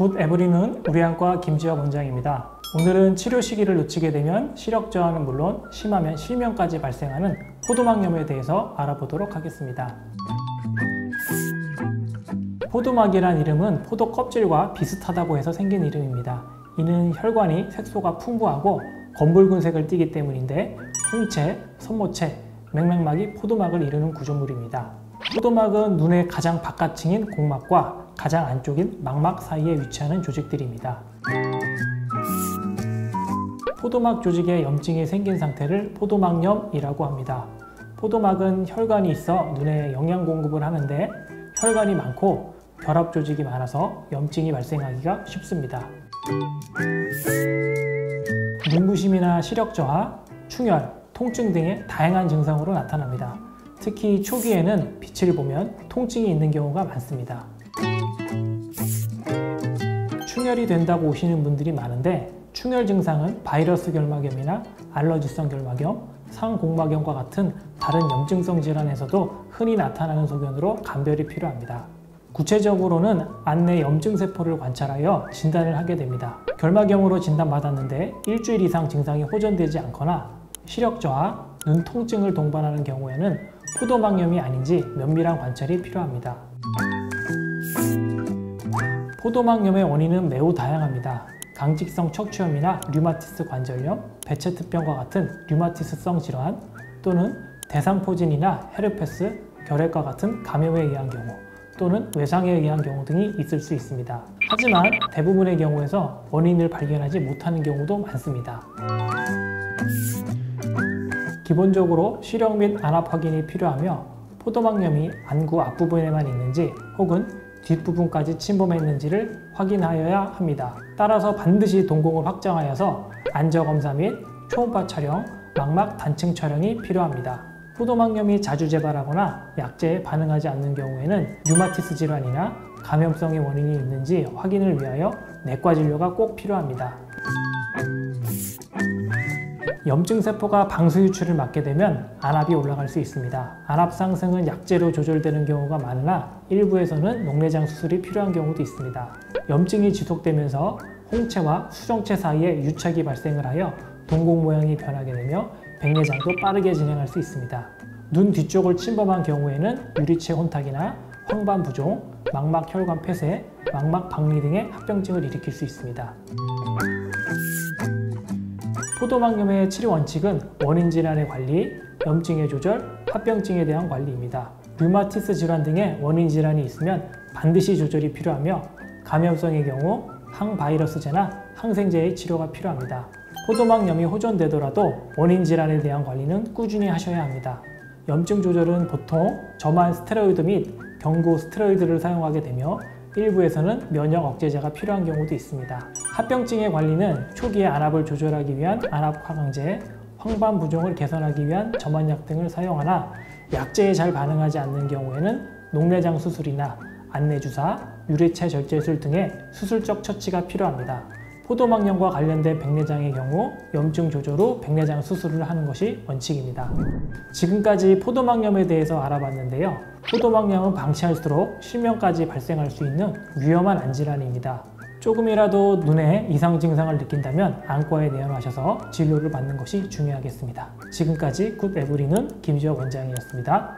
굿 에브리눈 우리안과 김지혁 원장입니다. 오늘은 치료 시기를 놓치게 되면 시력 저하는 물론 심하면 실명까지 발생하는 포도막염에 대해서 알아보도록 하겠습니다. 포도막이란 이름은 포도 껍질과 비슷하다고 해서 생긴 이름입니다. 이는 혈관이 색소가 풍부하고 검붉은 색을 띠기 때문인데 홍채, 손모채, 맥맥막이 포도막을 이루는 구조물입니다. 포도막은 눈의 가장 바깥층인 공막과 가장 안쪽인 망막 사이에 위치하는 조직들입니다. 포도막 조직에 염증이 생긴 상태를 포도막염이라고 합니다. 포도막은 혈관이 있어 눈에 영양 공급을 하는데 혈관이 많고 결합 조직이 많아서 염증이 발생하기가 쉽습니다. 눈부심이나 시력 저하, 충혈, 통증 등의 다양한 증상으로 나타납니다. 특히 초기에는 빛을 보면 통증이 있는 경우가 많습니다. 충혈이 된다고 오시는 분들이 많은데 충혈 증상은 바이러스 결막염이나 알러지성 결막염, 상공막염과 같은 다른 염증성 질환에서도 흔히 나타나는 소견으로 감별이 필요합니다. 구체적으로는 안내 염증세포를 관찰하여 진단을 하게 됩니다. 결막염으로 진단받았는데 일주일 이상 증상이 호전되지 않거나 시력 저하, 눈 통증을 동반하는 경우에는 포도막염이 아닌지 면밀한 관찰이 필요합니다. 포도막염의 원인은 매우 다양합니다. 강직성 척추염이나 류마티스 관절염, 베체트병과 같은 류마티스성 질환 또는 대상포진이나 헤르페스, 결핵과 같은 감염에 의한 경우 또는 외상에 의한 경우 등이 있을 수 있습니다. 하지만 대부분의 경우에서 원인을 발견하지 못하는 경우도 많습니다. 기본적으로 시력 및 안압 확인이 필요하며 포도막염이 안구 앞부분에만 있는지 혹은 뒷부분까지 침범했는지를 확인하여야 합니다. 따라서 반드시 동공을 확장하여서 안저검사 및 초음파 촬영, 망막 단층 촬영이 필요합니다. 포도막염이 자주 재발하거나 약제에 반응하지 않는 경우에는 류마티스 질환이나 감염성의 원인이 있는지 확인을 위하여 내과 진료가 꼭 필요합니다. 염증세포가 방수 유출을 막게 되면 안압이 올라갈 수 있습니다. 안압 상승은 약제로 조절되는 경우가 많으나 일부에서는 녹내장 수술이 필요한 경우도 있습니다. 염증이 지속되면서 홍채와 수정체 사이에 유착이 발생을 하여 동공 모양이 변하게 되며 백내장도 빠르게 진행할 수 있습니다. 눈 뒤쪽을 침범한 경우에는 유리체 혼탁이나 황반부종, 망막 혈관 폐쇄, 망막 박리 등의 합병증을 일으킬 수 있습니다. 포도막염의 치료 원칙은 원인 질환의 관리, 염증의 조절, 합병증에 대한 관리입니다. 류마티스 질환 등의 원인 질환이 있으면 반드시 조절이 필요하며 감염성의 경우 항바이러스제나 항생제의 치료가 필요합니다. 포도막염이 호전되더라도 원인 질환에 대한 관리는 꾸준히 하셔야 합니다. 염증 조절은 보통 저만 스테로이드 및 경구 스테로이드를 사용하게 되며 일부에서는 면역 억제제가 필요한 경우도 있습니다. 합병증의 관리는 초기에 안압을 조절하기 위한 안압 화강제, 황반부종을 개선하기 위한 점안약 등을 사용하나 약제에 잘 반응하지 않는 경우에는 녹내장 수술이나 안내주사, 유리체 절제술 등의 수술적 처치가 필요합니다. 포도막염과 관련된 백내장의 경우 염증 조절 후 백내장 수술을 하는 것이 원칙입니다. 지금까지 포도막염에 대해서 알아봤는데요. 포도막염은 방치할수록 실명까지 발생할 수 있는 위험한 안질환입니다. 조금이라도 눈에 이상 증상을 느낀다면 안과에 내원하셔서 진료를 받는 것이 중요하겠습니다. 지금까지 굿 에브리눈 김지혁 원장이었습니다.